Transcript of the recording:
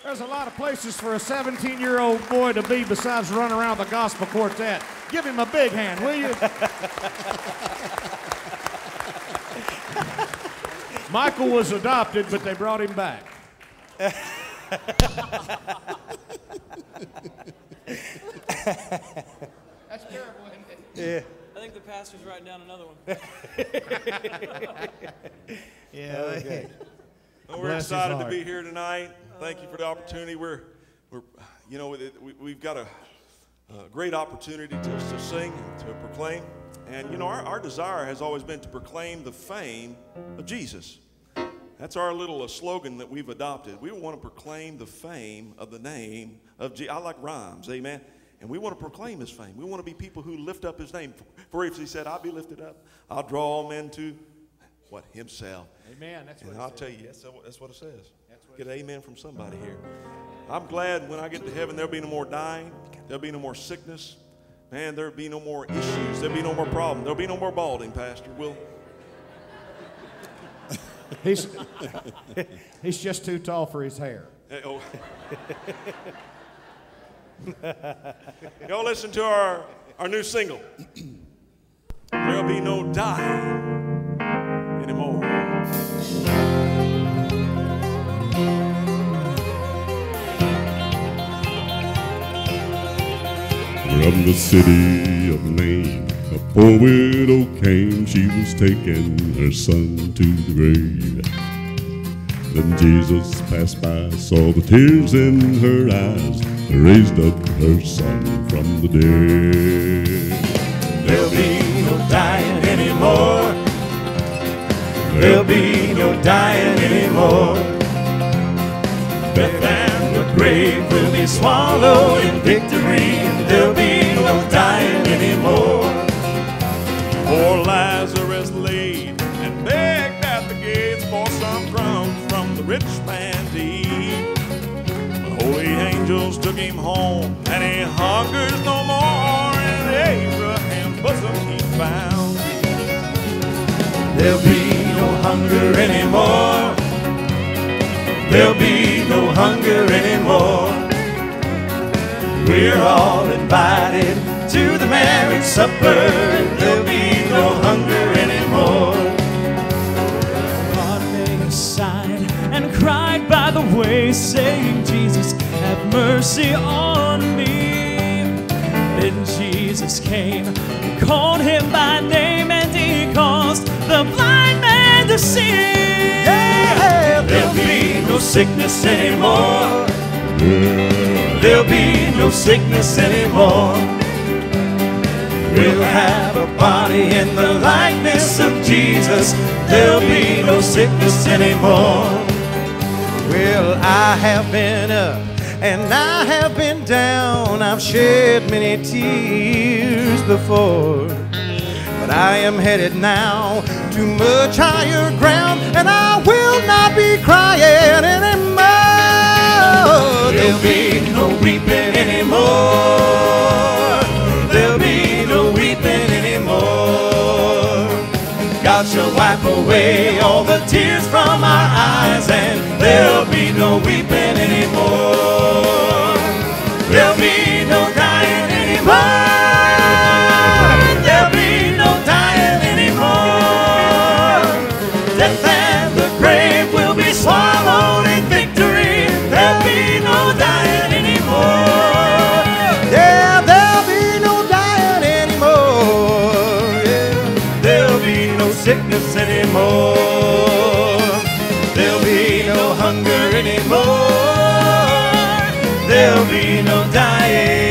There's a lot of places for a 17-year-old boy to be besides running around the gospel quartet. Give him a big hand, will you? Michael was adopted, but they brought him back. That's terrible, isn't it? Yeah. I think the pastor's writing down another one. Yeah. Okay. Well, we're excited to be here tonight. Thank you for the opportunity. We've got a great opportunity to sing and to proclaim. And, our desire has always been to proclaim the fame of Jesus. That's our little slogan that we've adopted. We want to proclaim the fame of the name of Jesus. I like rhymes, amen? And we want to proclaim his fame. We want to be people who lift up his name. For if he said, I'll be lifted up, I'll draw all men to, what, himself. Amen. That's what and I'll tell you, that's what it says. Get an amen from somebody here. I'm glad when I get to heaven, there'll be no more dying. There'll be no more sickness. Man, there'll be no more issues. There'll be no more problem. There'll be no more balding, Pastor. He's just too tall for his hair. Hey, oh. Y'all listen to our new single. There'll be no dying anymore. From the city of Nain, a poor widow came. She was taking her son to the grave. Then Jesus passed by, saw the tears in her eyes, and raised up her son from the dead. There'll be no dying anymore. There'll be no dying anymore. Death and the grave will be swallowed in victory, and there'll be no dying anymore. Poor Lazarus laid and begged at the gates for some crumbs from the rich man to eat. The holy angels took him home, and he hungers no more. In Abraham's bosom he found peace. There'll be no hunger anymore. There'll be no hunger anymore. We're all invited to the marriage supper, and there'll be no hunger anymore. Bartimaeus sighed and cried by the way, saying, Jesus, have mercy on me. Then Jesus came and called him by name, and he caused the blind man to see. Yeah, there'll be no sickness anymore. There'll be no sickness anymore. We'll have a body in the likeness of Jesus. There'll be no sickness anymore. Well, I have been up and I have been down. I've shed many tears before, but I am headed now to much higher ground, and I will not be crying anymore. There'll be no weeping anymore. There'll be no weeping anymore. God shall wipe away all the tears from our eyes, and there'll be no weeping anymore. There'll be no dying anymore. There'll be no dying anymore. Death and the grave will be swallowed in victory. There'll be no dying anymore. Yeah, there'll be no dying anymore. Yeah. There'll be no sickness anymore. There'll be no hunger anymore. There'll be no dying